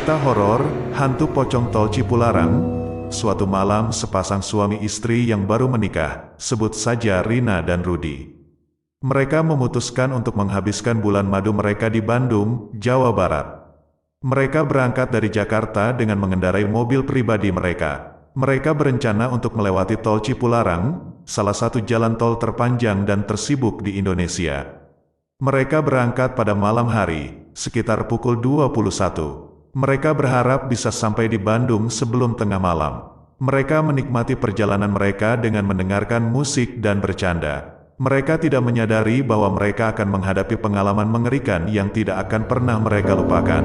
Cerita horor, hantu pocong tol Cipularang. Suatu malam sepasang suami istri yang baru menikah, sebut saja Rina dan Rudi. Mereka memutuskan untuk menghabiskan bulan madu mereka di Bandung, Jawa Barat. Mereka berangkat dari Jakarta dengan mengendarai mobil pribadi mereka. Mereka berencana untuk melewati tol Cipularang, salah satu jalan tol terpanjang dan tersibuk di Indonesia. Mereka berangkat pada malam hari, sekitar pukul 21. Mereka berharap bisa sampai di Bandung sebelum tengah malam. Mereka menikmati perjalanan mereka dengan mendengarkan musik dan bercanda. Mereka tidak menyadari bahwa mereka akan menghadapi pengalaman mengerikan yang tidak akan pernah mereka lupakan.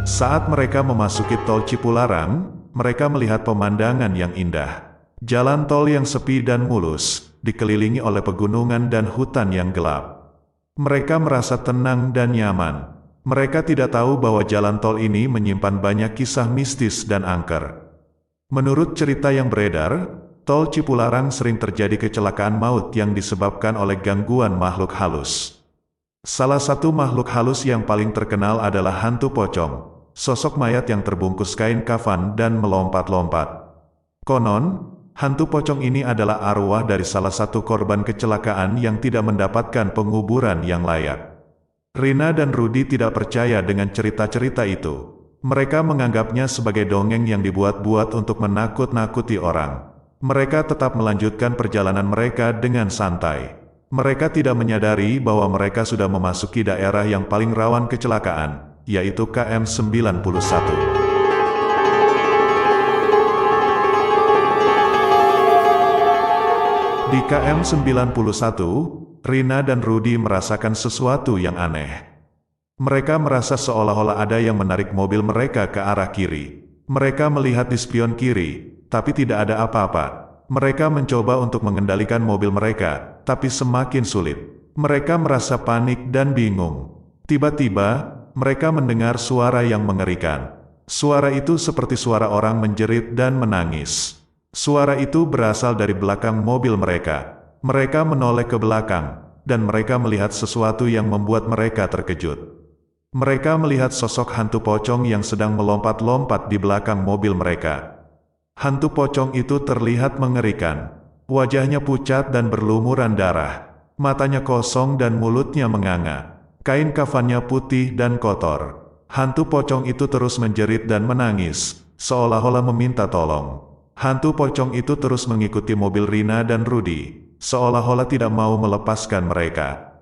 Saat mereka memasuki tol Cipularang, mereka melihat pemandangan yang indah. Jalan tol yang sepi dan mulus, dikelilingi oleh pegunungan dan hutan yang gelap. Mereka merasa tenang dan nyaman. Mereka tidak tahu bahwa jalan tol ini menyimpan banyak kisah mistis dan angker. Menurut cerita yang beredar, tol Cipularang sering terjadi kecelakaan maut yang disebabkan oleh gangguan makhluk halus. Salah satu makhluk halus yang paling terkenal adalah hantu pocong, sosok mayat yang terbungkus kain kafan dan melompat-lompat. Konon, hantu pocong ini adalah arwah dari salah satu korban kecelakaan yang tidak mendapatkan penguburan yang layak. Rina dan Rudi tidak percaya dengan cerita-cerita itu. Mereka menganggapnya sebagai dongeng yang dibuat-buat untuk menakut-nakuti orang. Mereka tetap melanjutkan perjalanan mereka dengan santai. Mereka tidak menyadari bahwa mereka sudah memasuki daerah yang paling rawan kecelakaan, yaitu KM 91. Di KM 91, Rina dan Rudi merasakan sesuatu yang aneh. Mereka merasa seolah-olah ada yang menarik mobil mereka ke arah kiri. Mereka melihat di spion kiri, tapi tidak ada apa-apa. Mereka mencoba untuk mengendalikan mobil mereka, tapi semakin sulit. Mereka merasa panik dan bingung. Tiba-tiba, mereka mendengar suara yang mengerikan. Suara itu seperti suara orang menjerit dan menangis. Suara itu berasal dari belakang mobil mereka. Mereka menoleh ke belakang, dan mereka melihat sesuatu yang membuat mereka terkejut. Mereka melihat sosok hantu pocong yang sedang melompat-lompat di belakang mobil mereka. Hantu pocong itu terlihat mengerikan. Wajahnya pucat dan berlumuran darah. Matanya kosong dan mulutnya menganga. Kain kafannya putih dan kotor. Hantu pocong itu terus menjerit dan menangis, seolah-olah meminta tolong. Hantu pocong itu terus mengikuti mobil Rina dan Rudi, seolah-olah tidak mau melepaskan mereka.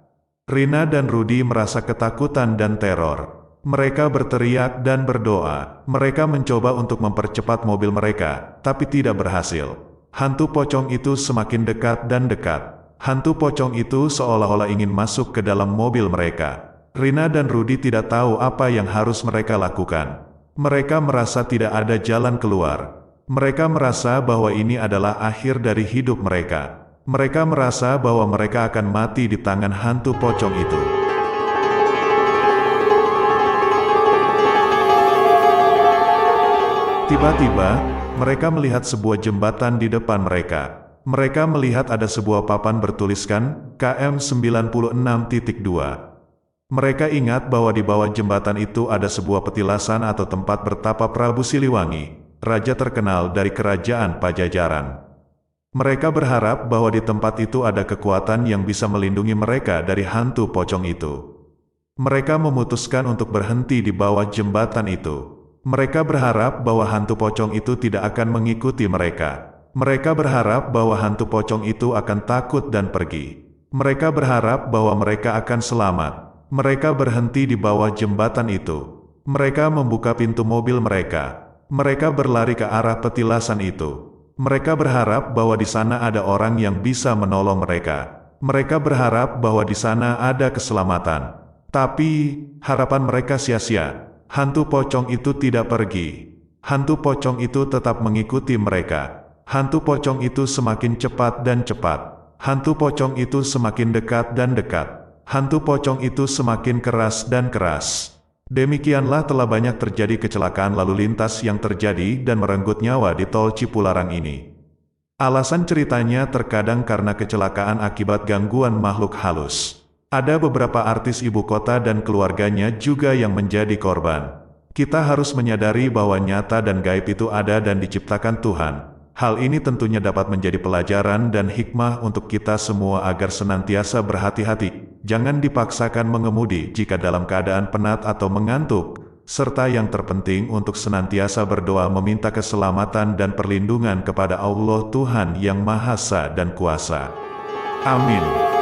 Rina dan Rudi merasa ketakutan dan teror. Mereka berteriak dan berdoa. Mereka mencoba untuk mempercepat mobil mereka, tapi tidak berhasil. Hantu pocong itu semakin dekat dan dekat. Hantu pocong itu seolah-olah ingin masuk ke dalam mobil mereka. Rina dan Rudi tidak tahu apa yang harus mereka lakukan. Mereka merasa tidak ada jalan keluar. Mereka merasa bahwa ini adalah akhir dari hidup mereka. Mereka merasa bahwa mereka akan mati di tangan hantu pocong itu. Tiba-tiba, mereka melihat sebuah jembatan di depan mereka. Mereka melihat ada sebuah papan bertuliskan KM 96.2. Mereka ingat bahwa di bawah jembatan itu ada sebuah petilasan atau tempat bertapa Prabu Siliwangi, raja terkenal dari kerajaan Pajajaran. Mereka berharap bahwa di tempat itu ada kekuatan yang bisa melindungi mereka dari hantu pocong itu. Mereka memutuskan untuk berhenti di bawah jembatan itu. Mereka berharap bahwa hantu pocong itu tidak akan mengikuti mereka. Mereka berharap bahwa hantu pocong itu akan takut dan pergi. Mereka berharap bahwa mereka akan selamat. Mereka berhenti di bawah jembatan itu. Mereka membuka pintu mobil mereka. Mereka berlari ke arah petilasan itu. Mereka berharap bahwa di sana ada orang yang bisa menolong mereka. Mereka berharap bahwa di sana ada keselamatan. Tapi, harapan mereka sia-sia. Hantu pocong itu tidak pergi. Hantu pocong itu tetap mengikuti mereka. Hantu pocong itu semakin cepat dan cepat. Hantu pocong itu semakin dekat dan dekat. Hantu pocong itu semakin keras dan keras. Demikianlah telah banyak terjadi kecelakaan lalu lintas yang terjadi dan merenggut nyawa di tol Cipularang ini. Alasan ceritanya terkadang karena kecelakaan akibat gangguan makhluk halus. Ada beberapa artis ibu kota dan keluarganya juga yang menjadi korban. Kita harus menyadari bahwa nyata dan gaib itu ada dan diciptakan Tuhan. Hal ini tentunya dapat menjadi pelajaran dan hikmah untuk kita semua agar senantiasa berhati-hati. Jangan dipaksakan mengemudi jika dalam keadaan penat atau mengantuk, serta yang terpenting untuk senantiasa berdoa meminta keselamatan dan perlindungan kepada Allah Tuhan yang Maha Esa dan Kuasa. Amin.